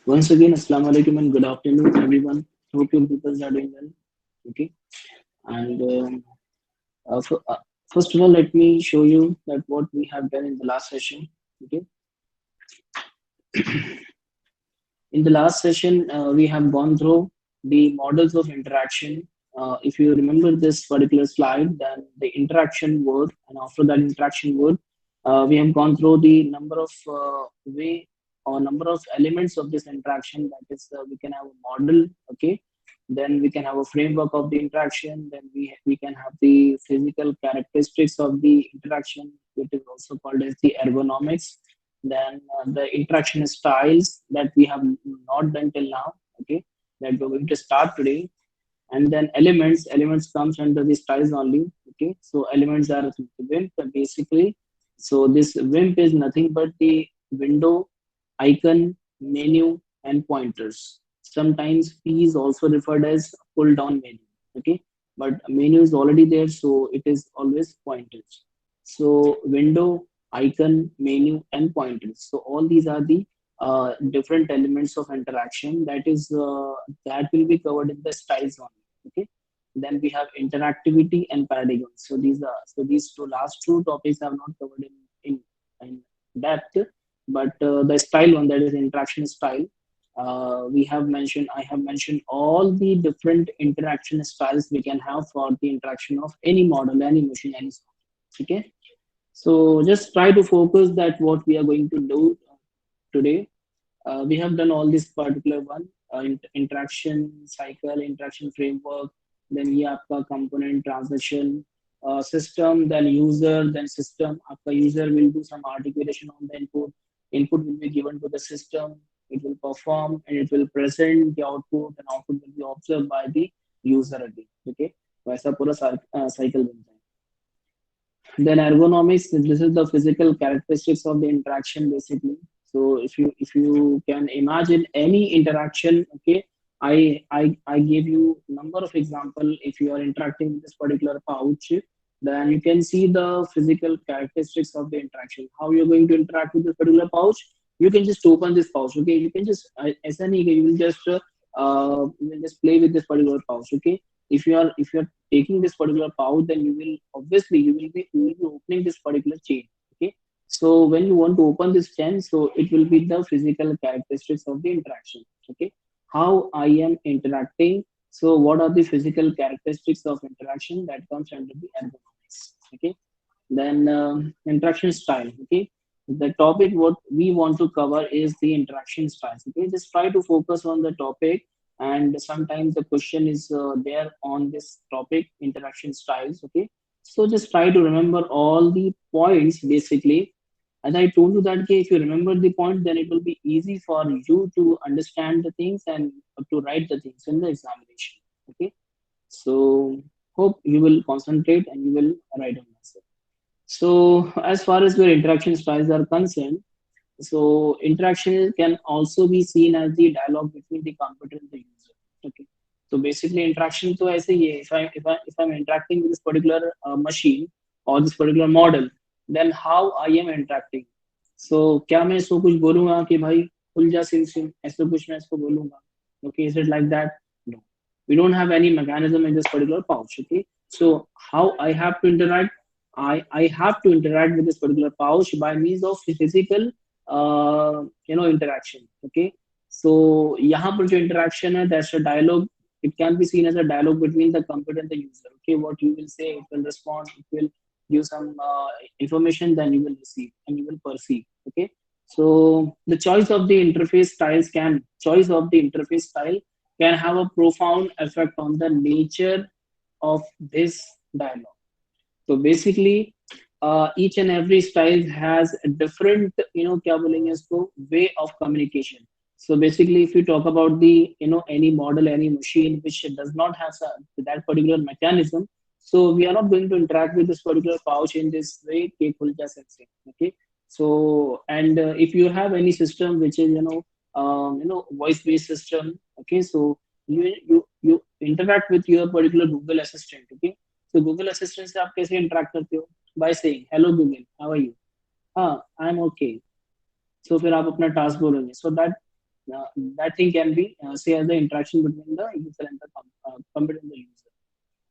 Once again, Assalamu alaikum and good afternoon, everyone. Hope you people are doing well. Okay, and first of all, let me show you that what we have done in the last session. Okay, in the last session, we have gone through the models of interaction. If you remember this particular slide, then the interaction word, and after that interaction word, we have gone through the number of way or number of elements of this interaction. That is, we can have a model. Okay, then we can have a framework of the interaction. Then we can have the physical characteristics of the interaction, which is also called as the ergonomics. Then the interaction styles that we have not done till now. Okay, that we're going to start today. And then elements comes under the styles only. Okay, so elements are wimp basically. So this wimp is nothing but the window, icon, menu, and pointers. Sometimes p is also referred as pull down menu. Okay, but menu is already there, so it is always pointers. So window, icon, menu, and pointers. So all these are the different elements of interaction that will be covered in the styles only. Okay, then we have interactivity and paradigms. So these last two topics are not covered in depth, but the style one, that is interaction style, we have mentioned I have mentioned all the different interaction styles we can have for the interaction of any model, any machine, any software. Okay, so just try to focus that what we are going to do today. We have done all this particular one, interaction cycle, interaction framework, then ये आपका component transaction, system, then user, then system. आपका user will do some articulation on the input. Input will be given to the system. It will perform and it will present the output, and output will be observed by the user again. Okay, वैसा पूरा cycle बनता है. Then ergonomics, this is the physical characteristics of the interaction basically. So if you can imagine any interaction, okay, I gave you number of example. If you are interacting with this particular pouch, then you can see the physical characteristics of the interaction. How you're going to interact with this particular pouch? You can just open this pouch. Okay, you can just ऐसा नहीं कि you will just play with this particular pouch. Okay, if you are taking this particular pouch, then you will obviously you will be opening this particular chain. Okay, so when you want to open this chain, so it will be the physical characteristics of the interaction. Okay, how I am interacting. So what are the physical characteristics of interaction that comes under the ergonomics. Okay, then interaction style. Okay, the topic what we want to cover is the interaction styles. Okay, just try to focus on the topic, and sometimes the question is there on this topic, interaction styles. Okay, so just try to remember all the points basically. As I told you that if you remember the point, then it will be easy for you to understand the things and to write the things in the examination. Okay, so hope you will concentrate and you will write on answer. So as far as your interaction styles are concerned, so interaction can also be seen as the dialogue between the computer and the user. Okay. So basically interaction तो ऐसे ही है. If I'm interacting with this particular machine or this particular model, then how I am interacting. So क्या मैं इसको कुछ बोलूँगा कि भाई खुल जा सिम सिम, ऐसे कुछ मैं इसको बोलूँगा. Okay, is it like that? No. We don't have any mechanism in this particular pouch. Okay. So how I have to interact? I have to interact with this particular pouch by means of physical interaction. Okay, so यहाँ पर जो interaction है, that's a dialogue. It can be seen as a dialogue between the computer and the user. Okay, what you will say, it will respond, it will give some information, then you will receive and you will perceive. Okay, so the choice of the interface style can have a profound effect on the nature of this dialogue. So basically, each and every style has a different, क्या बोलेंगे इसको, way of communication. So basically, if you talk about the, any model, any machine which does not have that particular mechanism, so we are not going to interact with this particular pouch in this way, ke khul ja sensing. Okay. So, and if you have any system which is, voice-based system, okay, so you interact with your particular Google Assistant. Okay, तो Google Assistant से आप कैसे interact करते हो? By saying hello Google, how are you. हाँ, I M okay. सो फिर आप अपना टास्क बोलोगे. So that uh, that thing can be say as the interaction between the user and the computer and the user.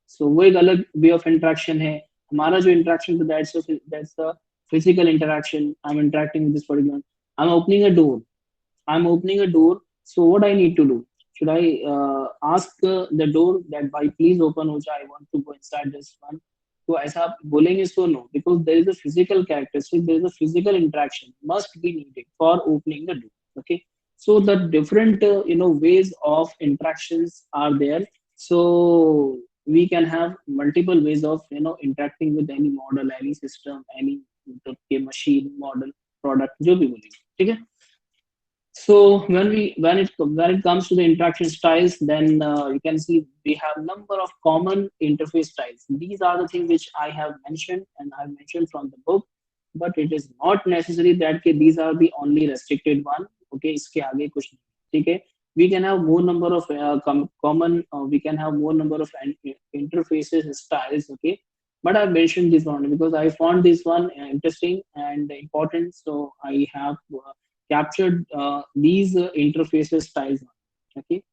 So वो एक अलग way of interaction है. हमारा जो interaction तो that's the physical interaction. I'm interacting with this particular. I'm opening a door. I'm opening a door. So what I need to do? Should I ask the door that by please open Oja, I want to go inside this one. तो ऐसा आप बोलेंगे so no, because there is a physical characteristic, there is a physical interaction must be needed for opening the door. Okay, so the different ways of interactions are there. So we can have multiple ways of interacting with any model, any system, any machine, model, product, जो भी बोलेंगे, ठीक है. So when it comes to the interaction styles, then you can see we have number of common interface styles. These are the things which I have mentioned and I have mentioned from the book, but it is not necessary that these are the only restricted one. Okay, इसके आगे कुछ नहीं, ठीक है. We can have more number of common. We can have more number of interfaces styles. Okay, but I mentioned this one because I found this one interesting and important. So I have captured these interfaces styles. Okay,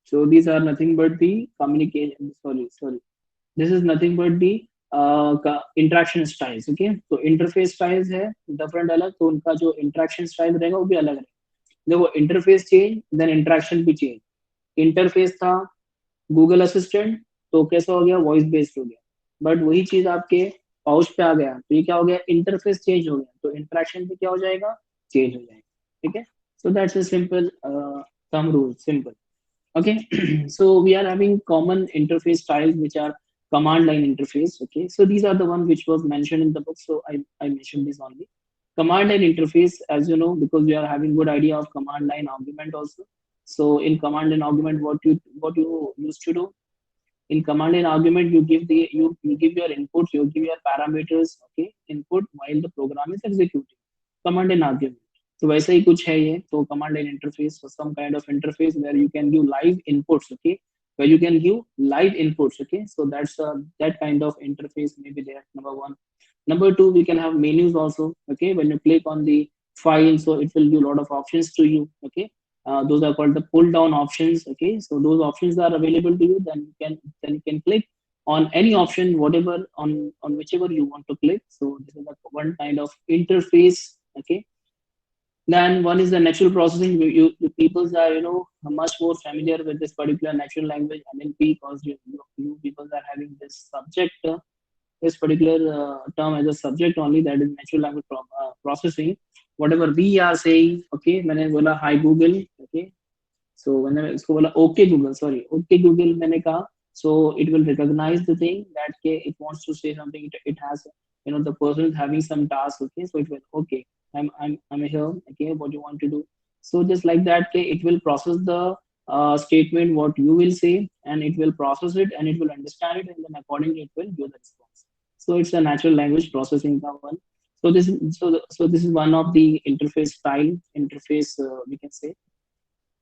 so these are nothing but the communication. Sorry. This is nothing but the interaction styles. Okay, so interface styles है different अलग, तो उनका जो interaction style रहेगा वो भी अलग रहेगा. देखो इंटरफेस चेंज देन इंटरेक्शन भी चेंज. इंटरफेस था गूगल असिस्टेंट, तो कैसा हो गया, वॉइस बेस्ड हो गया. बट वही चीज आपके पाउच पे आ गया तो ये क्या हो गया, इंटरफेस चेंज हो गया, तो इंटरेक्शन भी क्या हो जाएगा, चेंज हो जाएगा. ठीक है, so that's a simple thumb rule, simple. Okay, so we are having common interface styles which are command line interface. Okay, so these are the one which was mentioned in the book, so I mentioned this only. Command line interface, as you know, because we are having good idea of command line argument also. So in command line argument, what you used to do, in command line argument you give you give your input, you give your parameters, okay, input while the program is executing. Command line argument, तो वैसे ही कुछ है ये. तो command line interface was some kind of interface where you can give live inputs. Okay, where you can give live inputs. Okay, so that's that kind of interface may be there, number one. Number two, we can have menus also. Okay, when you click on the file, so it will give a lot of options to you. Okay, those are called the pull down options. Okay, so those options are available to you, then you can click on any option, whatever, on whichever you want to click. So this is one kind of interface. Okay, then one is the natural processing. You people are much more familiar with this particular natural language NLP, because you people are having this subject, this particular term as a subject only, that is natural language processing. Whatever we are saying, okay, मैंने बोला hi Google. Okay, so when I इसको बोला okay Google, sorry, okay Google मैंने कहा, so it will recognize the thing that it wants to say something. It has, the person is having some task. Okay, so it will, okay, I'm here. Okay, what do you want to do? So just like that, it will process the statement what you will say, and it will process it and it will understand it, and then accordingly it will give the response. So it's a natural language processing one. So this is one of the interface style interface, we can say.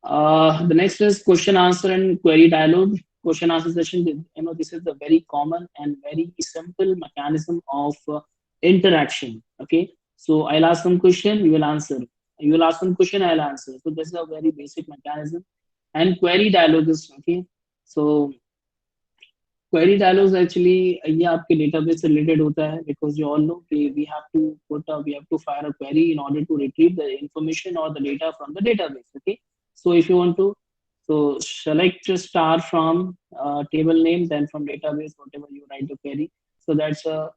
The next is question answer and query dialogue. Question answer session. This is a very common and very simple mechanism of interaction. Okay, so I'll ask some question, you will answer. You will ask some question, I'll answer. So this is a very basic mechanism. And query dialogue is okay. So query dialogues actually ये आपके database से related होता है, because you all know we have to fire a query in order to retrieve the information or the data from the database. Okay, so if you want to, so select a star from table name, then from database whatever you write the query. So that's a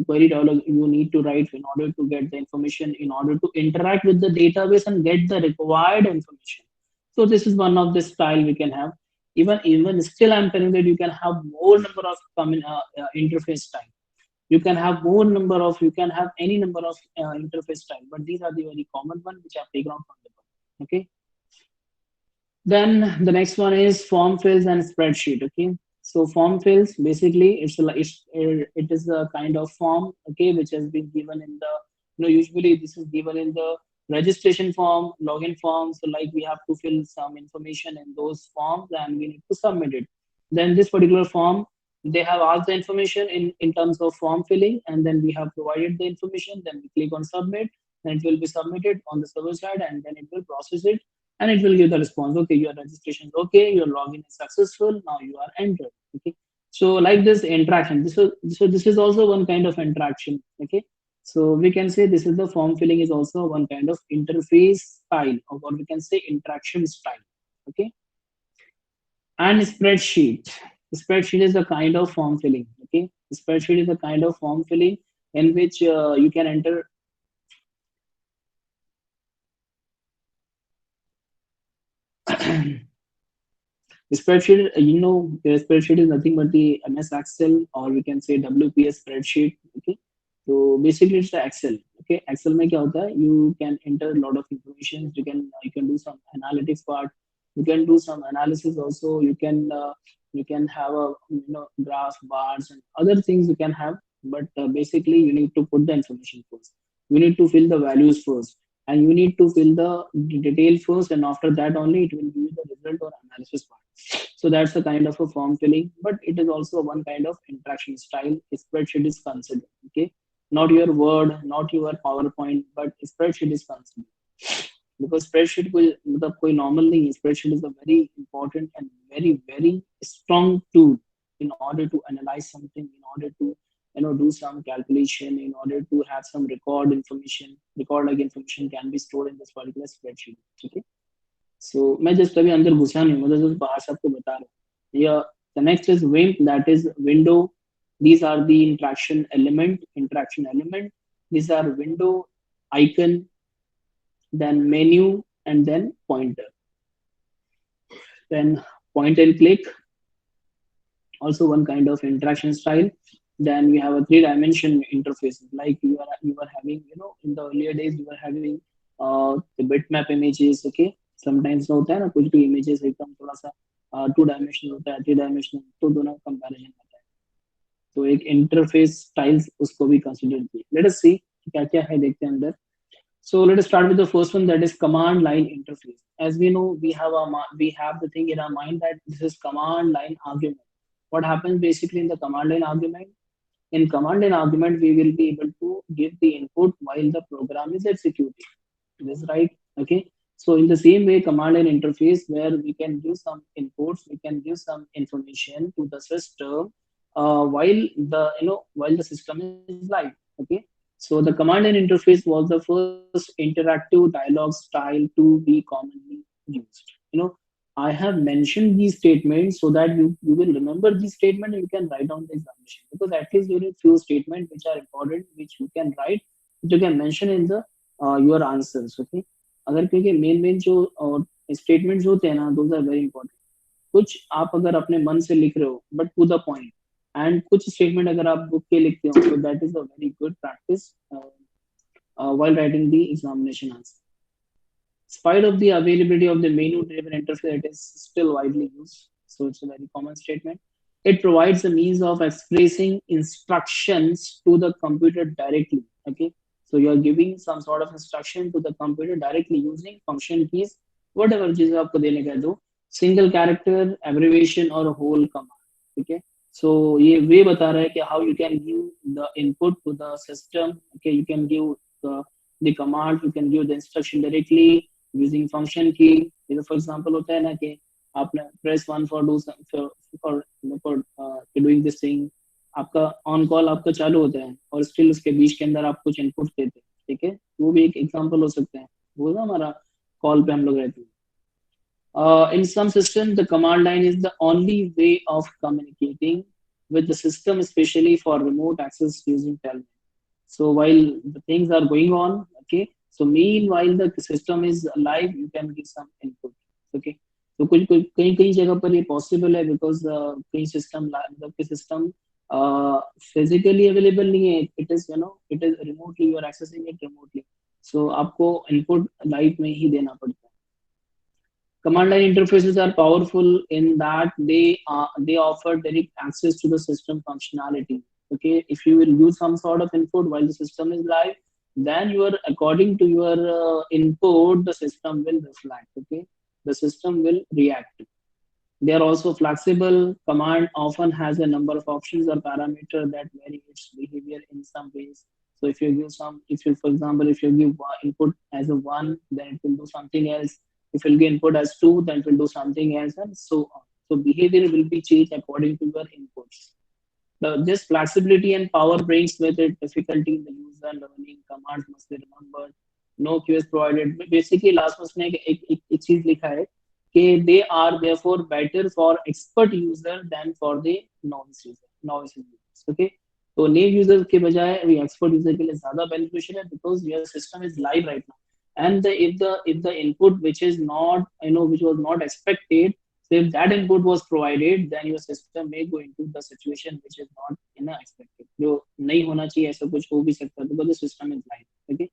query dialog you need to write in order to get the information, in order to interact with the database and get the required information. So this is one of the style we can have. Even still, I'm telling that you can have more number of interface style. You can have more number of, you can have any number of interface style, but these are the very common one which are taken out from the book. Okay, then the next one is form fills and spreadsheet. Okay, so form fills, basically it is a kind of form, okay, which has been given in the, usually this is given in the registration form, login form. So like we have to fill some information in those forms and we need to submit it. Then this particular form, they have asked the information in terms of form filling, and then we have provided the information. Then we click on submit, and it will be submitted on the server side, and then it will process it and it will give the response. Okay, your registration is okay, your login is successful. Now you are entered. Okay, so like this interaction. This is also one kind of interaction. Okay, so we can say this is the form filling is also one kind of interface style, or what we can say interaction style. Okay, and spreadsheet. Spreadsheet is a kind of form filling. Okay, spreadsheet is a kind of form filling in which you can enter. Spreadsheet, the spreadsheet is nothing but the MS Excel, or we can say WPS spreadsheet. Okay, so basically it's the Excel. Okay, Excel में क्या होता है? You can enter a lot of information. You can do some analytics part. You can do some analysis also. You can have a graph bars and other things you can have. But basically you need to put the information first. You need to fill the values first, and you need to fill the detail first, and after that only it will give you the result or analysis part. So that's a kind of a form filling, but it is also one kind of interaction style. Spreadsheet is considered. Okay, not your Word, not your PowerPoint, but spreadsheet is considered because spreadsheet कोई मतलब कोई normal नहीं है. Spreadsheet is a very important and very strong tool in order to analyze something, in order to do some calculation, in order to have some record like information can be stored in this particular spreadsheet. Okay, so मैं just अभी अंदर घुसा नहीं हूँ, मतलब just बाहर से आपको बता रहा हूँ. या the next is wimp, that is window. These are the interaction element. These are window, icon, then menu, and then pointer. Then point and click, also one kind of interaction style. Then we have a three-dimension interface, like you are having, in the earlier days you were having the bitmap images. Okay, sometimes होता है ना कुछ भी images एकदम थोड़ा सा two dimensional होता है, थ्री डायमेंशनल, तो दोनों कंपैरिजन होता है. तो एक इंटरफेस स्टाइल्स उसको भी कंसीडर किए. लेट अस सी क्या क्या है, देखते हैं अंदर. So let us start with the first one, that is command line interface. As we know, we have the thing in our mind that this is command line argument. What happens basically in the command line argument? In command line argument, we will be able to give the input while the program is executing. This is right. Okay. So in the same way, command line interface where we can give some inputs, we can give some information to the system while the system is live. Okay. So the command line interface was the first interactive dialogue style to be commonly used. I have mentioned these statements so that you will remember these statements and you can write down the examination, because at least you need few statements which are important, which you can write, which you can mention in the your answers. Okay, अगर क्योंकि main जो statements होते हैं ना, those are very important. कुछ आप अगर अपने मन से लिख रहे हो but to the point, and कुछ स्टेटमेंट अगर आप बुक के लिखते हो, तो that is a very good practice while writing the examination answer. Spite of the availability of the menu-driven interface, it is still widely used. So it's a very common statement. It provides a means of expressing instructions to the computer directly. Okay, so you are giving some sort of instruction to the computer directly using function keys, whatever चीजें आपको देने का दो, single character, abbreviation और whole command. Okay, so ये वे बता रहा है कि how you can give the input to the system. Okay, you can give the command, you can give the instruction directly using function key. जैसे for example होता है ना कि आपने press one for do some for doing this thing. आपका on call आपका चालू होता है और स्टिल उसके बीच के अंदर आप कुछ इनपुट देते हैं. ठीक है, वो भी एक एग्जांपल हो सकता है. वो ना हमारा कॉल पे हम लोग रहते हैं. In some systems, the command line is the only way of communicating with the system, especially for remote access using telnet. So while the things are going on, okay, so meanwhile the system is alive, you can give some input. Okay, so कुछ कुछ कहीं कहीं जगह पर ये possible है, because कहीं system मतलब कि सिस्टम फिजिकली अवेलेबल नहीं है. It is remotely, you are accessing it remotely, so आपको इनपुट लाइव में ही देना पड़ता है. Command line interfaces are powerful in that they offer direct access to the system functionality. Okay, if you will use some sort of input while the system is live, then you are according to your input, the system will reflect. Okay, the system will react. They are also flexible. Command often has a number of options or parameter that vary its behavior in some ways. So if you give some, if you, for example, if you give input as a one, then it will do something else. If you'll get input as 2, then it will do something else, and so on. So behavior will be changed according to your inputs. This flexibility and power brings with it difficulty in the user learning. Commands must be remembered. No queue is provided. Basically, last में उसने एक चीज लिखा है कि they are therefore better for expert user than for the novice users. Okay. तो new user के बजाय अभी expert user के लिए ज़्यादा beneficial है because your system is live right now. And if the input which is not, which was not expected, so if that input was provided, then your system may go into the situation which is not expected. जो नहीं होना चाहिए ऐसा कुछ हो भी सकता है because the system is live. Okay,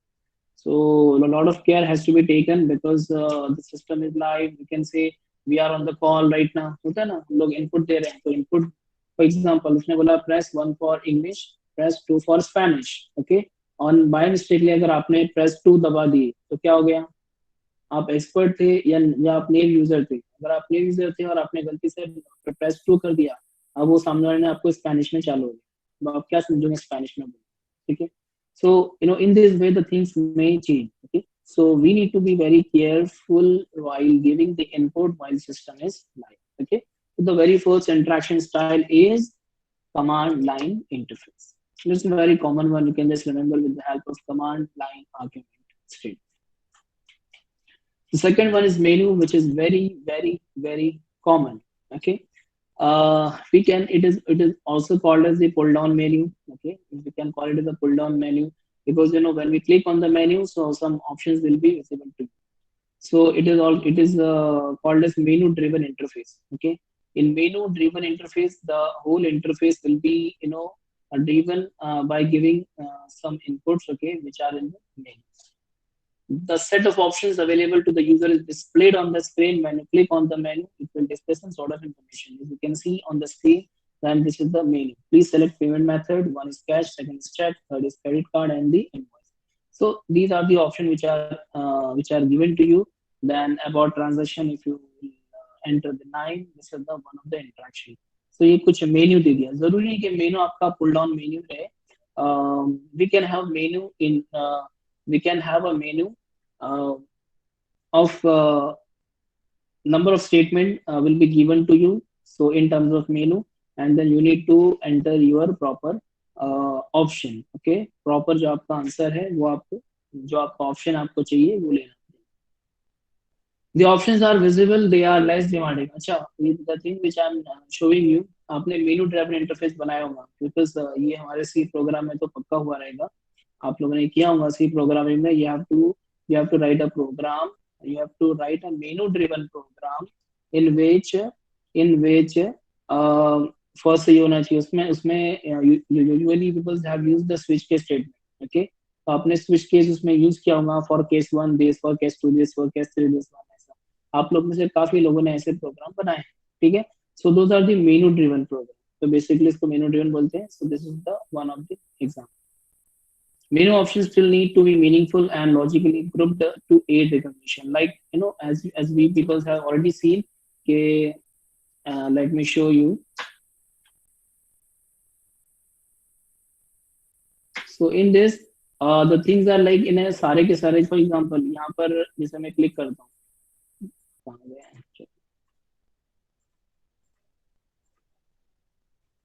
so a lot of care has to be taken because the system is live. You can say we are on the call right now. होता है ना, हम लोग input दे रहे हैं तो input, for example उसने बोला press 1 for English, press 2 for Spanish. Okay, on by mistakenly अगर आपने press 2 दबा दी तो क्या हो गया, आप एक्सपर्ट थे या आप नेव यूजर थे। अगर आप नेव यूजर थे और आपने गलती से प्रेस 2 कर दिया, अब वो सामने वाले ने आपको स्पेनिश में चालू हो गया, अब आप क्या समझोगे स्पेनिश में बोल, ठीक है। So in this way the things may change. Okay, so we need to be very careful while giving the input while system is live. Okay, so the very first interaction style is command line interface. This is a very common one. You can just remember with the help of command line argument statement. The second one is menu, which is very, very, very common. Okay, it is also called as the pull down menu. Okay, we can call it as a pull down menu because when we click on the menu, so some options will be visible to you. So it is called as menu driven interface. Okay, in menu driven interface, the whole interface will be driven by giving some inputs. Okay, which are in the menu. The set of options available to the user is displayed on the screen. When you click on the menu, it will display some sort of information. As you can see on the screen, then this is the menu. Please select payment method. One is cash, second is check, third is credit card, and the invoice. So these are the options which are given to you. Then about transaction, if you enter the 9, this is the one of the interaction. So ये कुछ menu दे दिया, जरूरी नहीं कि menu आपका pull down menu है. We can have menu in we can have a menu of number of statement will be given to you. So in terms of menu, and then you need to enter your proper option. Okay, proper जो आपका answer है वो आपको, जो आपका option आपको चाहिए वो लेना. The options are visible, they are less demanding. अच्छा, the thing which I'm showing you, आपने menu driven interface बनाया होगा because ये हमारे C प्रोग्राम में तो पक्का हुआ रहेगा. आप लोगों ने किया होगा C प्रोग्रामिंग में. You have to write a program. You have to write a menu driven program in which first ये होना चाहिए उसमें usually people have used the switch case statement. Okay, तो आपने switch case उसमें use किया होगा for case 1 this, for case 2 this, for case 3 this one. आप लोग में से काफी लोगों ने ऐसे प्रोग्राम बनाए हैं, ठीक है. So those are the menu driven program. तो बेसिकली इसको मेनू ड्रिवन बोलते हैं. So this is the one of the example. Menu options still need to be meaningful and logically grouped to aid recognition. Like as we people have already seen, okay, let me show you. So in this, the things are like in a सारे के सारे. For example, यहाँ पर जैसे मैं click करता हूँ,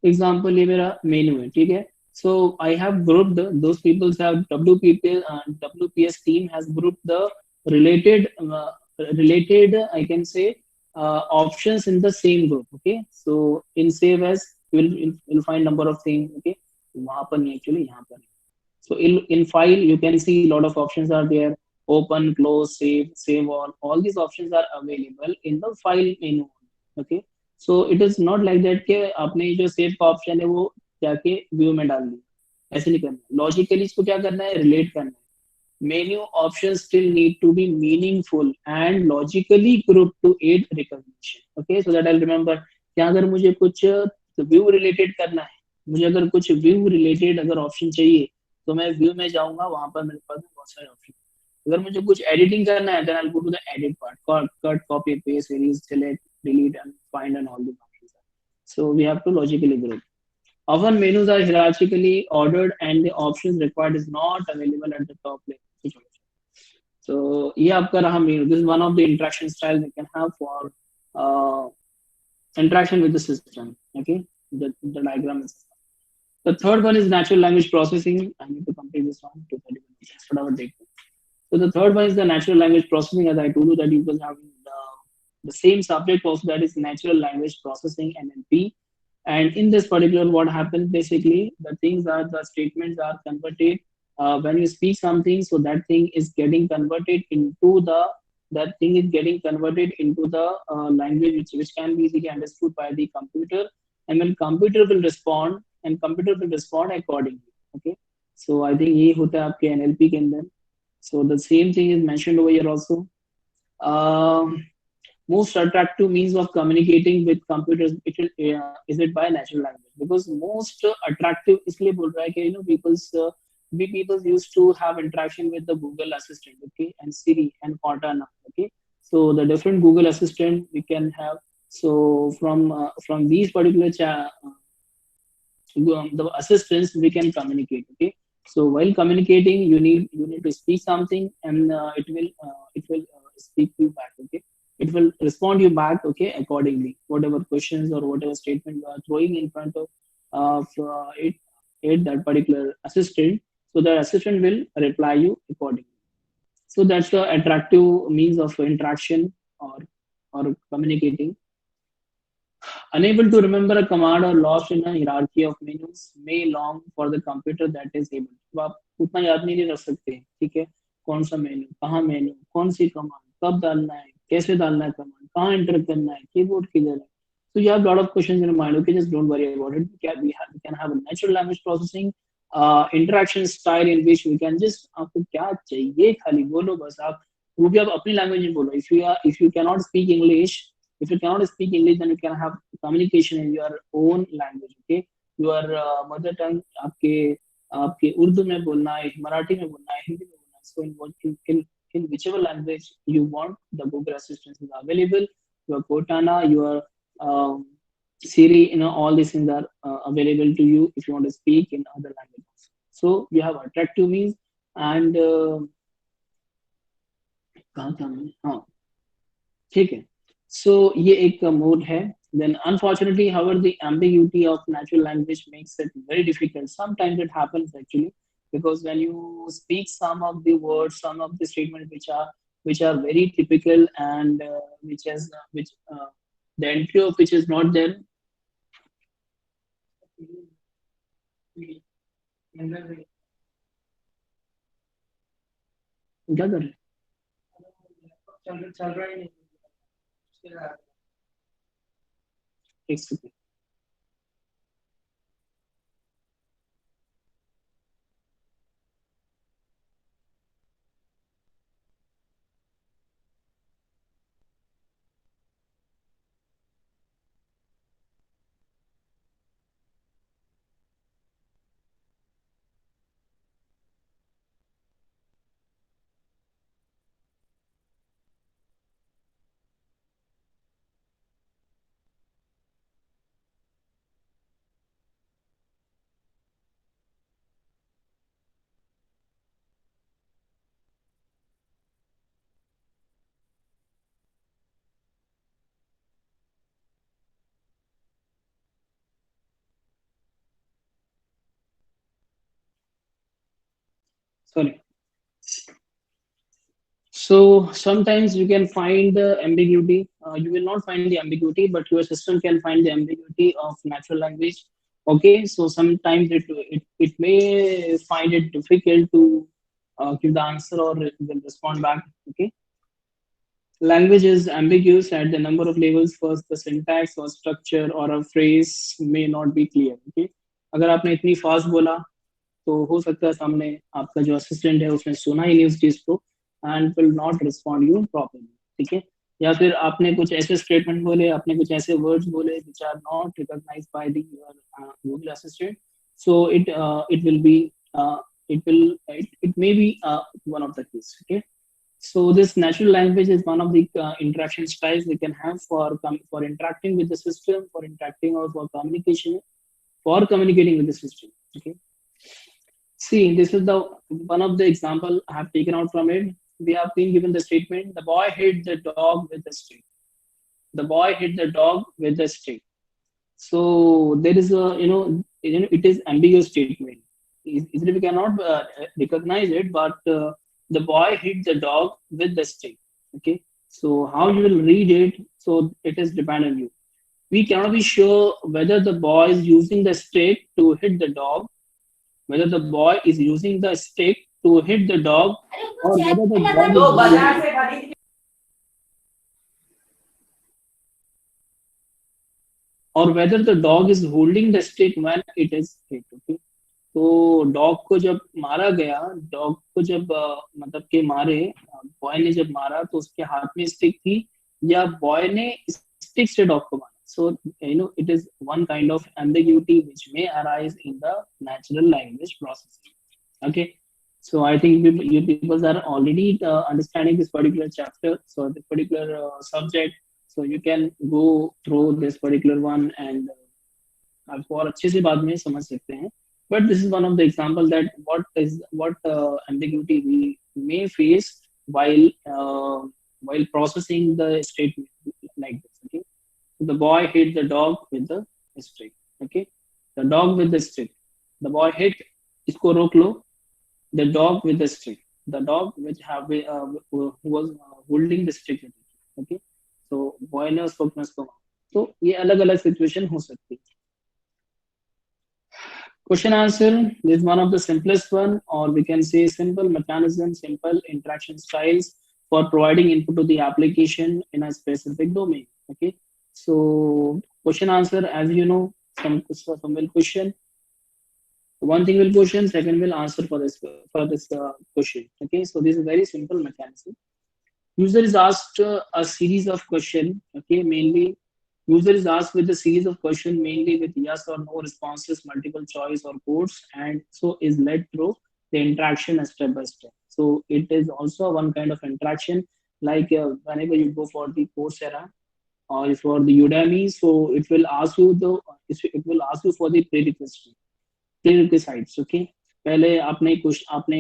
example ये मेरा मेन्यू है, ठीक है. So I have grouped those people have WPS team has grouped the related I can say options in the same group. Okay, so in save as you'll find number of things. Okay, वहाँ पर नहीं, actually यहाँ पर. So in file you can see a lot of options are there. Open, close, save all these options are available in the file menu. Okay, so it is not like that कि आपने जो save का option है वो जाके view में डाल दी, ऐसे नहीं करना. लॉजिकली इसको क्या करना है, रिलेट करना है. Menu option still need to be meaningful and logically group to aid recognition. Okay, so that I remember कि अगर मुझे कुछ व्यू रिलेटेड करना है, मुझे अगर कुछ व्यू रिलेटेड अगर ऑप्शन चाहिए तो मैं व्यू में जाऊंगा, वहां पर मेरे पास बहुत सारे ऑप्शन. अगर मुझे कुछ एडिटिंग करना है, then I will go to the edit part, cut, copy, paste, erase, select, delete and find and all the options. So we have to logically group. Often menus are hierarchically ordered and the options required is not available at the top level. So ये आपका रहा main. This is one of the interaction styles we can have for uh, interaction with the system. Okay, the diagram is. The third one is natural language processing. I need to complete this one to 30 minutes. That's what I would take. So the third one is the natural language processing. As I told you that you will have the same subject also, that is natural language processing (NLP). And in this particular, what happens basically, the things are the statements are converted when you speak something. So that thing is getting converted into the that thing is getting converted into the language which can be easily understood by the computer, and when computer will respond and computer will respond accordingly. Okay, so I think ये होता है आपके NLP के अंदर. So the same thing is mentioned over here also. Most attractive means of communicating with computers is it by natural language, because most attractive इसलिए बोल रहा है कि we people used to have interaction with the Google Assistant, okay, and Siri and Cortana, okay. So the different Google Assistant we can have. So from these particular the assistants we can communicate, okay. So while communicating you need to speak something, and it will speak you back, okay. It will respond you back, okay, accordingly, whatever questions or whatever statement you are throwing in front of that particular assistant. So the assistant will reply you accordingly. So that's the attractive means of interaction or communicating. Unable to remember a command or lost in a hierarchy of menus may long for the computer that is able. तो आप उतना याद नहीं रख सकते, ठीक है, कौन सा मेन्यू, कहाँ मेन्यू, कौन सी कमांड, कब डालना है, कैसे डालना है कमांड, कहाँ एंटर करना है, कीबोर्ड किधर है. So you have a lot of questions in your mind. Okay, just don't worry about it. We can have a natural language processing interaction style in which we can just आपको क्या चाहिए खाली बोलो बस आप, वो भी आप अपनी लैंग्वेज में बोलो. If you cannot speak English, if you cannot speak English, then you can have communication in your own language. Okay, your mother tongue आपके आपके उर्दू में बोलना है, मराठी में बोलना है, हिंदी में बोलना है. So in whichever language you want, the Google Assistant is available. Your Cortana, your Siri, all these things are available to you if you want to speak in other languages. So you have attractive means and कहाँ था मैं, हाँ ठीक है. So ये एक mode है. Then unfortunately, however, the ambiguity of natural language makes it very difficult. Sometimes it happens actually, because when you speak some of the words, some of the statements which are very typical, and which the entry of which is not there. क्या कर रहे चल रहा ही नहीं. एक second. Sorry. So sometimes you can find the ambiguity. You will not find the ambiguity, but your system can find the ambiguity of natural language. Okay, so sometimes it may find it difficult to give the answer, or it will respond back. Okay, language is ambiguous at the number of levels. First, the syntax or structure or a phrase may not be clear. Okay, अगर आपने इतनी fast बोला तो हो सकता है सामने आपका जो असिस्टेंट है उसने सुना ही नहीं उस चीज को, and will not respond you properly. ठीक है, या फिर आपने कुछ ऐसे स्टेटमेंट बोले, आपने कुछ ऐसे वर्ड्स बोले which are not recognised by the Google Assistant. So it will be it may be one of the keys. Okay, so this natural language is one of the interaction styles we can have for interacting with the system, for interacting or for communication, for communicating with the system. Okay, see, this is the one of the example I have taken out from it. we have been given the statement, the boy hit the dog with a stick. The boy hit the dog with a stick. So there is a, it is ambiguous statement. Easily we cannot recognize it, but the boy hit the dog with the stick. Okay. So how you will read it, so it is dependent on you. We cannot be sure whether the boy is using the stick to hit the dog, whether the boy is using the stick to hit the dog, or whether the dog is holding, or whether the dog is holding the stick when it is hit. Okay. तो dog को जब मारा गया, dog को जब मतलब के मारे, बॉय ने जब मारा तो उसके हाथ में स्टिक थी, या बॉय ने स्टिक से डॉग को मारा. So it is one kind of ambiguity which may arise in the natural language processing. Okay. So I think you people are already understanding this particular chapter, so this particular subject. So you can go through this particular one and आपको और अच्छे से बाद में समझ सकते हैं. But this is one of the example that what ambiguity we may face while processing the statement like this. Okay, the boy hit the dog with the stick. Okay, the dog with the stick. The boy hit. इसको रोक लो. The dog with the stick. The dog which who was holding the stick. Okay, so boy ने उसको अपने उसको. तो ये अलग अलग सिचुएशन हो सकती है. Question answer is one of the simplest one, or we can say simple mechanism, simple interaction styles for providing input to the application in a specific domain. Okay, so question answer, as you know, some will question, one thing will question, second will answer for this question. Okay, so this is a very simple mechanism. User is asked a series of question. Okay, mainly user is asked with a series of questions, mainly with yes or no responses, multiple choice or codes, and so is led through the interaction step by step. So it is also one kind of interaction, like whenever you go for the Coursera or for the Udemy, so it will ask you for the prerequisites. Okay, पहले आपने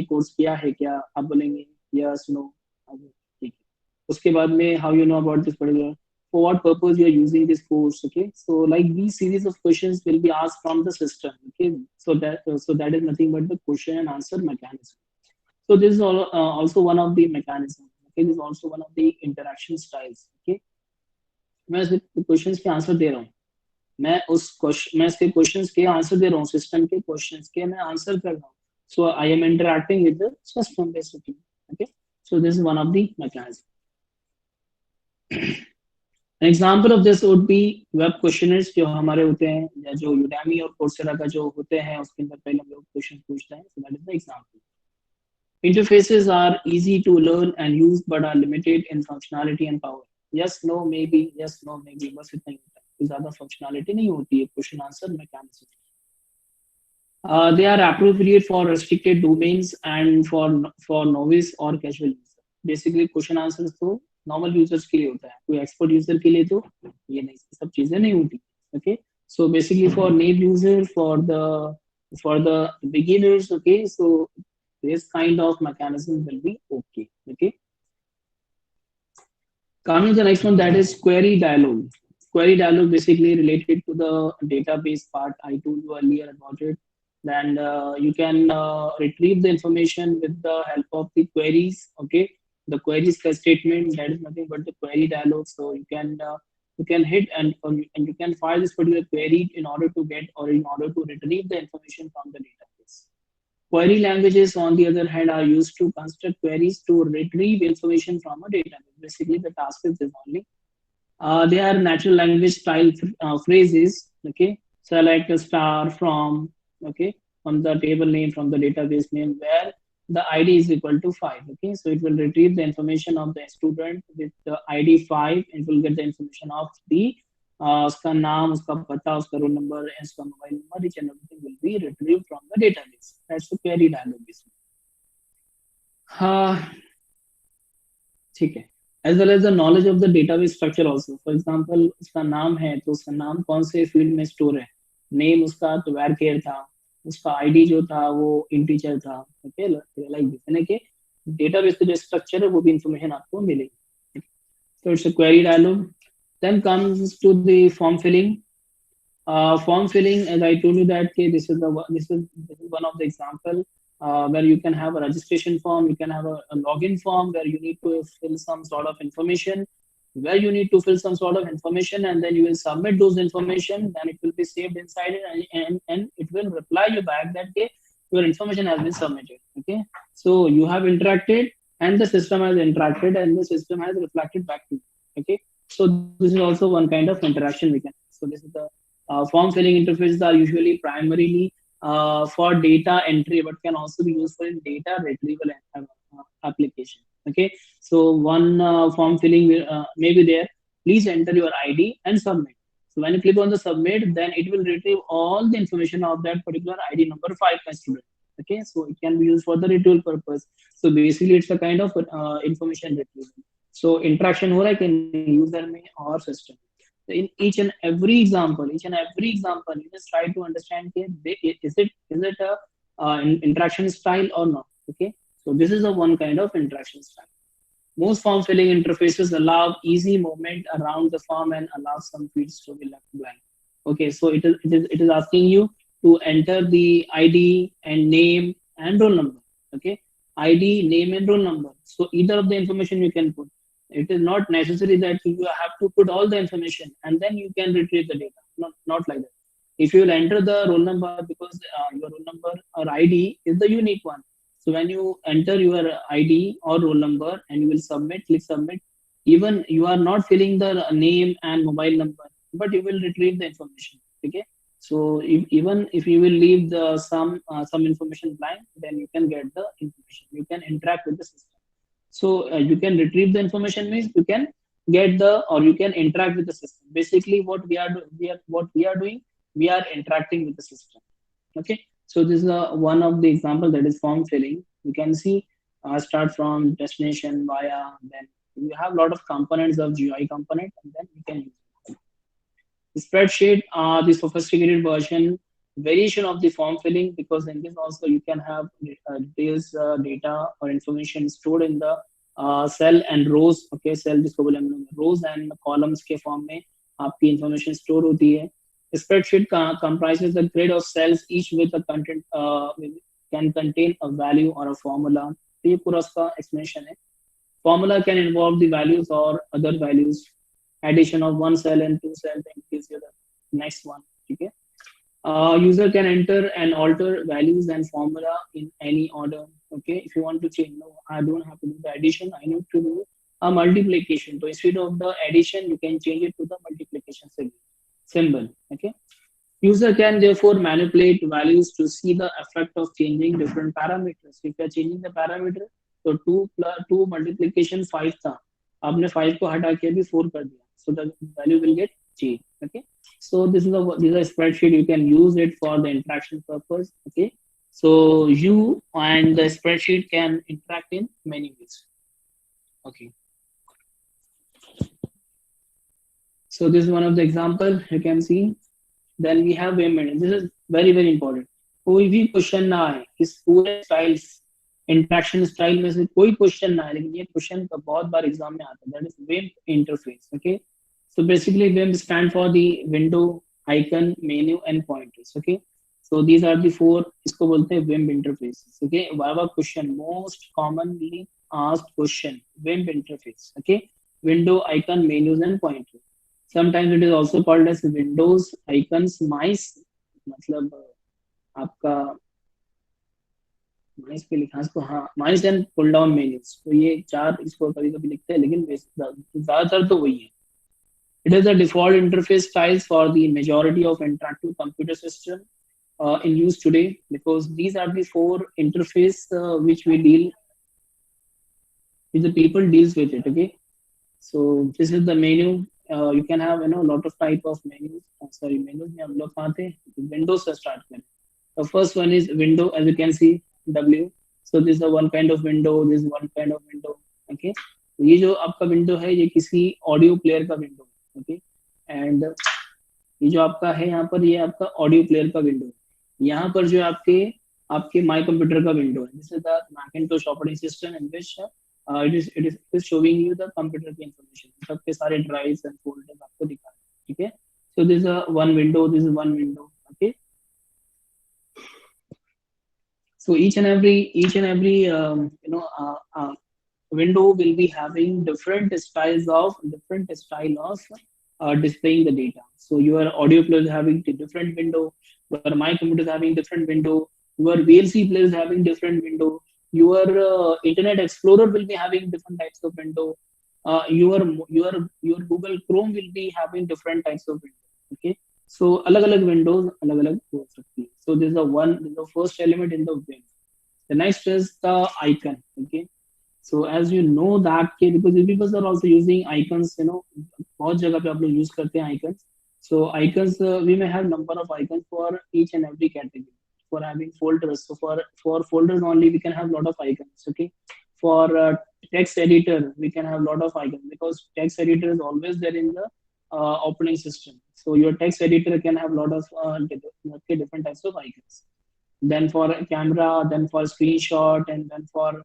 course किया है क्या, आप बोलेंगे yes no, ठीक है. उसके बाद में how you know about this particular, for what purpose you are using this course. Okay, so like these series of questions will be asked from the system. Okay, so that is nothing but the question and answer mechanism. So this is also one of the mechanisms. Okay, this is also one of the interaction styles. Okay, मैं questions के answer दे रहा हूँ, मैं इसके questions के answer दे रहा हूँ, system के क्वेश्चंस के मैं आंसर कर रहा हूँ. So I am interacting with the system basically. Okay, so this is one of the mechanisms. An example of this would be web questionnaires जो हमारे होते हैं, या जो Udemy और Coursera का जो होते हैं, उसके अंदर पहले हम लोग क्वेश्चन पूछते हैं. So that is the example. Interfaces are easy to learn and use but are limited in functionality and power. Yes, no, maybe, yes, no, maybe, बस इतना ही होता है, ज़्यादा functionality नहीं होती है question answer mechanism. They are appropriate for restricted domains and for novice or casual user. Basically question answers तो normal users के लिए होता है, कोई expert user के लिए तो ये नहीं, सब चीजें नहीं होती. Okay, so basically for native user, for the beginners. Okay, so this kind of mechanism will be okay. Okay, coming to the next one, that is query dialogue. Query dialogue basically related to the database part. I told you earlier about it. Then you can retrieve the information with the help of the queries. Okay, the queries statement, that is nothing but the query dialogue. So you can hit and you can file this particular query in order to get, or in order to retrieve the information from the database. Query languages, on the other hand, are used to construct queries to retrieve information from a database. Basically, the task is this only. They are natural language style phrases. Okay, select a star from, okay, from the table name, from the database name, where the ID is equal to 5. Okay, so it will retrieve the information of the student with the ID 5, and will get the information of the उसका नाम, उसका पता, उसका roll number, उसका mobile number, each and everything will be retrieved from the database. That's the query dialog basically. ठीक है. As well as the knowledge of the database structure also. For example, उसका नाम है तो उसका नाम कौन से फील्ड में स्टोर है. नेम उसका तो varchar था, उसका आईडी जो था वो इंटीजर था. ओके, लाइक दिस है कि डेटाबेस का जो स्ट्रक्चर है वो भी इंफॉर्मेशन आपको मिलेगी. So it's a query dialog. Then comes to the form filling. Form filling, as I told you that okay, this is one of the example where you can have a registration form, you can have a login form where you need to fill some sort of information, and then you will submit those information. Then it will be saved inside it, and it will reply you back that okay, your information has been submitted. Okay, so you have interacted, and the system has interacted, and the system has reflected back to you. Okay, so this is also one kind of interaction we can. So this is the form filling interfaces are usually primarily for data entry, but can also be used for data retrieval application. Okay, so one form filling may be there. Please enter your ID and submit. So when you click on the submit, then it will retrieve all the information of that particular ID number 5 my student. Okay, so it can be used for the retrieval purpose. So basically, it's a kind of information retrieval. So interaction हो रहा है कि user में और system. So in each and every example, you just try to understand is it a interaction style or not. Okay, so this is a one kind of interaction style. Most form filling interfaces allow easy movement around the form and allow some fields to be left blank. Okay, so it is asking you to enter the ID and name and roll number. Okay, ID, name, and roll number. So either of the information you can put. It is not necessary that you have to put all the information and then you can retrieve the data. Not like that. If you will enter the roll number, because your roll number or ID is the unique one. So when you enter your ID or roll number and you will submit, click submit, even you are not filling the name and mobile number, but you will retrieve the information. Okay. So even if you will leave the some information blank, then you can get the information. You can interact with the system. So you can retrieve the information means you can get the or you can interact with the system. Basically, what we are doing, we are interacting with the system. Okay, so this is one of the example, that is form filling. You can see start from destination via, then you have a lot of components of GUI component, and then you can use it. Spreadsheet, the sophisticated version variation of the form filling, because in this also you can have details, data or information stored in the cell and rows. Okay, cell जिसको बोले हम लोग rows and columns के form में आपकी information store होती है. Spreadsheet comprises a grid of cells, each with a content can contain a value or a formula. तो ये पूरा उसका explanation है. Formula can involve the values or other values. Addition of one cell and two cells increase the next one. Okay. User can enter and alter values and formula in any order. Okay, if you want to change, no, I don't have to do the addition. I need to do a multiplication. So instead of the addition, you can change it to the multiplication symbol. Okay. User can therefore manipulate values to see the effect of changing different parameters. If you are changing the parameter, so 2 multiplication 5 था, आपने 5 को हटा के अभी 4 कर दिया. So the value will get changed. Okay. So this is a spreadsheet. You can use it for the interaction purpose. Okay. So you and the spreadsheet can interact in many ways. Okay. So this is one of the example you can see. Then we have payment. This is very very important. कोई भी question ना आए इस पूरे styles interaction style में से कोई question ना आए, लेकिन ये क्वेश्चन का बहुत बार एग्जाम में आता है. That is WIMP interface. Okay, so basically WIMP stand for the window, icon, menu and pointers. Okay, so these are the 4 इसको बोलते हैं WIMP interfaces. Okay, Wawa question, most commonly asked question, WIMP interface. Okay, window, icon, menus and pointers. Sometimes it is also called as windows, icons, mice. मतलब आपका माइस पे लिखा इसको, हाँ, mice and pull down menus. तो ये 4 इसको कभी कभी लिखते हैं, लेकिन ज्यादातर तो वही है. It is the default interface styles for the majority of interactive computer system in use today, because these are the 4 interface which the people deals with it. Okay, so this is the menu. You can have lot of type of menus. Menus में हम लोग कहाँ थे, Windows से start करें. The first one is window, as you can see, W. So this is the one kind of window. This is one kind of window. Okay, ये जो आपका विंडो है, ये किसी ऑडियो प्लेयर का विंडो. ओके, एंड ये जो आपका है यहाँ पर, ये आपका ऑडियो प्लेयर का विंडो. यहाँ पर जो आपके आपके माई कंप्यूटर का विंडो है, this is the Macintosh operating system in which it is showing you the computer की इंफॉर्मेशन, सबके सारे ड्राइव्स एंड फोल्डर्स आपको दिखा रहे हैं, ठीक है। So this one window, this is one window, okay. So each and every window will be having different style of displaying the data. So your audio player is having a different window, your my computer is having different window, your VLC player is having different window, your Internet Explorer will be having different types of window, your Google Chrome will be having different types of window. Okay, so अलग-अलग windows अलग-अलग हो सकती है. So this is the first element in the win. The next is the icon. Okay, so as you know that because people are also using icons, बहुत जगह पे आप लोग use करते हैं icons. So icons, we may have number of icons for each and every category. For having folders, so for folders only we can have lot of icons. Okay, for text editor we can have lot of icons because text editor is always there in the operating system. So your text editor can have lot of different types of icons. Then for camera, then for screenshot, and then for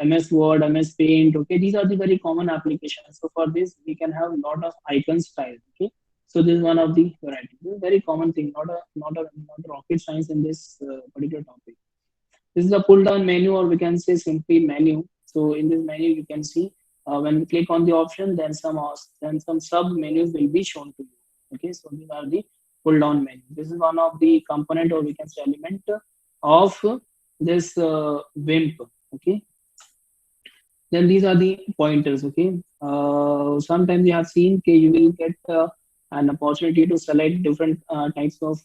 MS Word, MS Paint. Okay, these are the very common applications. So for this, we can have a lot of icon style. Okay, so this is one of the variety. This is a very common thing, not a rocket science in this particular topic. This is a pull down menu, or we can say simply menu. So in this menu, you can see when we click on the option, then some sub menus will be shown to you. Okay, so these are the pull down menu. This is one of the component, or we can say element of this WIMP. Okay, then these are the pointers. Okay, sometimes you have seen that you will get an opportunity to select different types of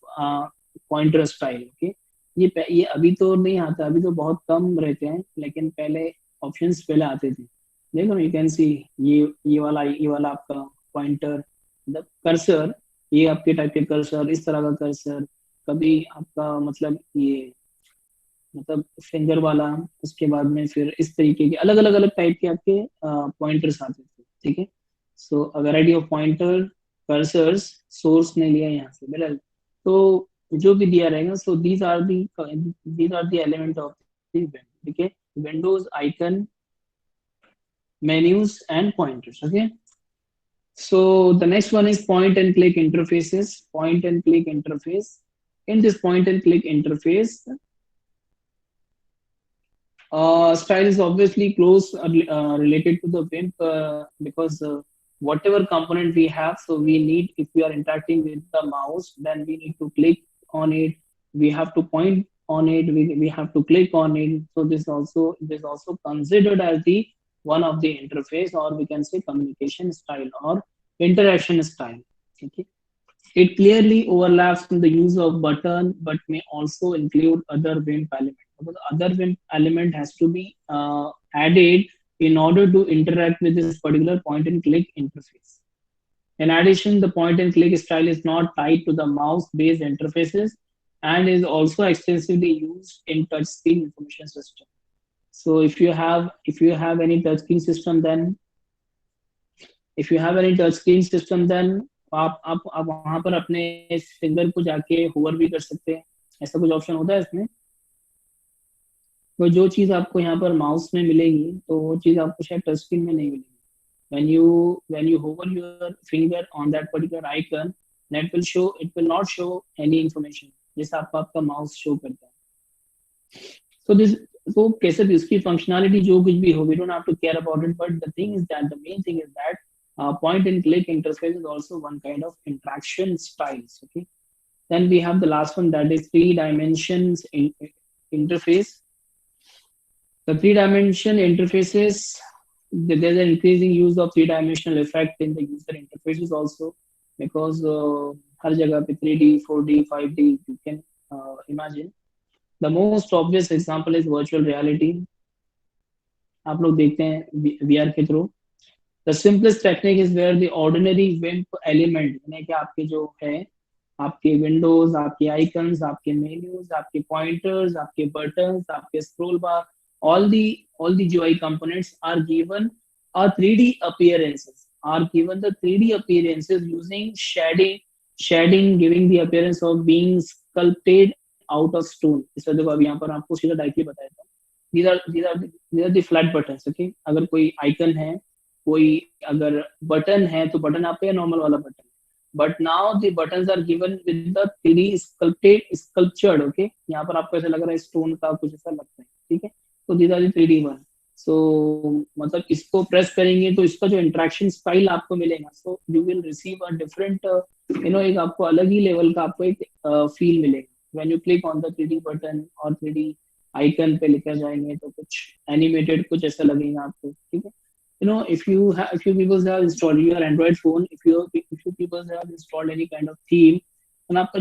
pointer style. Okay, ये अभी तो नहीं आता, अभी तो बहुत कम रहते हैं, लेकिन पहले ऑप्शंस पहले आते थे। देखो यू कैन सी ये वाला आपका पॉइंटर, द कर्सर, ये आपके टाइप के कर्सर, इस तरह का कर्सर, कभी आपका मतलब ये मतलब फिंगर वाला, उसके बाद में फिर इस तरीके के अलग अलग अलग टाइप के आपके पॉइंटर्स आते थे, ठीक है। So a variety of pointer cursors, source ने लिया यहाँ से बहरहाल, तो जो भी दिया रहेगा, so these are the element of the ठीक है, windows icon, menus and pointers. Okay, so the next one is point and click interfaces. Point and click interface. In this point and click interface, style is obviously close related to the WIMP because whatever component we have, so we need, if we are interacting with the mouse, then we need to click on it, we have to point on it, we have to click on it. So this also considered as the one of the interface, or we can say communication style or interaction style. Okay, it clearly overlaps in the use of button, but may also include other WIMP element. Because other WIMP element has to be added in order to interact with this particular point and click interface. In addition, the point and click style is not tied to the mouse-based interfaces and is also extensively used in touchscreen information system. So if you have any touchscreen system, then if you have any touchscreen system, then आप वहां पर अपने finger को जाके hover भी कर सकते हैं, ऐसा कुछ ऑप्शन होता है इसमें। तो जो चीज आपको यहाँ पर माउस में मिलेगी, तो वो चीज आपको शायद टच स्क्रीन में नहीं मिलेगी। when you hover your finger on that particular icon, it will not show any information जैसा आपका माउस शो करता है। so this so कैसे भी उसकी फंक्शनैलिटी जो कुछ भी हो, we don't have to care about it, but the main thing is that point and click interface is also one kind of interaction styles. Okay, then we have the last one, that is three dimensions interface. The three-dimension interfaces, there's an increasing use of three-dimensional effect in the user interfaces also, because हर जगह पे 3D, 4D, 5D you can imagine. The most obvious example is virtual reality. आप लोग देखते हैं VR के through. The simplest technique is where the ordinary WIMP element, यानी कि आपके जो है, आपके विंडोज, आपके आइकन्स, आपके मेन्यूज, आपके पॉइंटर्स, आपके बटन्स, आपके scroll bar, all the GUI components are given a 3D appearances, using shading giving the appearance of being sculpted out of stone. इस देखो अभी यहाँ पर आपको सीधा डायरेक्टली बताया था. These are the flat buttons. Okay, अगर कोई आइकन है, कोई अगर बटन है तो बटन आपका नॉर्मल वाला button. But now the buttons are given with the 3D sculptured. Okay, यहाँ पर आपको ऐसा लग रहा है स्टोन का कुछ ऐसा लगता है. ठीक है, तो these are the 3D one. So मतलब इसको प्रेस करेंगे तो इसका जो इंटरेक्शन स्टाइल आपको मिलेगा, so you will receive a different एक आपको अलग ही लेवल का आपको एक फील मिलेगा. When you click on the 3D button और 3D आइकन पे लेकर जाएंगे तो कुछ एनिमेटेड कुछ ऐसा लगेगा आपको. ठीक है, if you people have installed your Android phone, if you people have installed any kind of theme, then आपका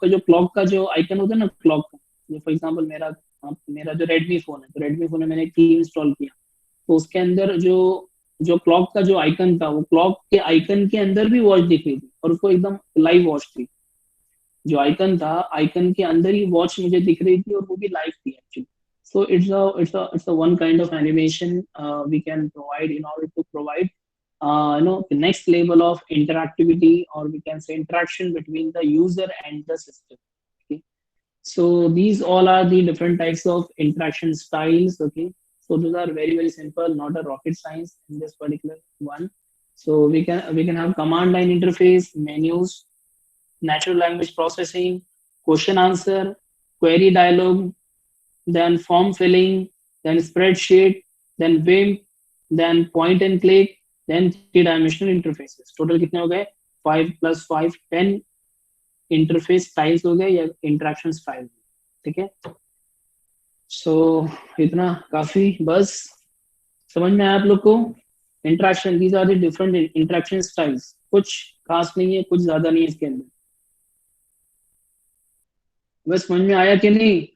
जो क्लॉक का जो आइकन होता है ना, क्लॉक का, फॉर एग्जांपल मेरा जो रेडमी फोन है, तो रेडमी फोन में मैंने एक थीम इंस्टॉल किया, तो उसके अंदर जो जो क्लॉक का जो आइकन था, वो क्लॉक के आइकन के अंदर भी वॉच दिख रही थी, और उसको एकदम लाइव वॉच थी. जो आइकन था, आइकन के अंदर ही वॉच मुझे दिख रही थी, और वो भी लाइव थी actually. So it's a one kind of animation we can provide in order to provide the next level of interactivity, or we can say interaction between the user and the system. Okay, so these all are the different types of interaction styles. Okay, so those are very very simple, not a rocket science in this particular one. So we can have command line interface, menus, natural language processing, question answer, query dialogue, then form filling, then spreadsheet, then WIMP, then point and click, then three-dimensional interfaces. Total कितने हो गए? 5 + 5 10 interface styles हो गए या interaction style. ठीक है, सो इतना काफी, बस समझ में आया आप लोग को? Interaction, these are the different interaction styles. कुछ खास नहीं है, कुछ ज्यादा नहीं है इसके अंदर. बस समझ में आया कि नहीं?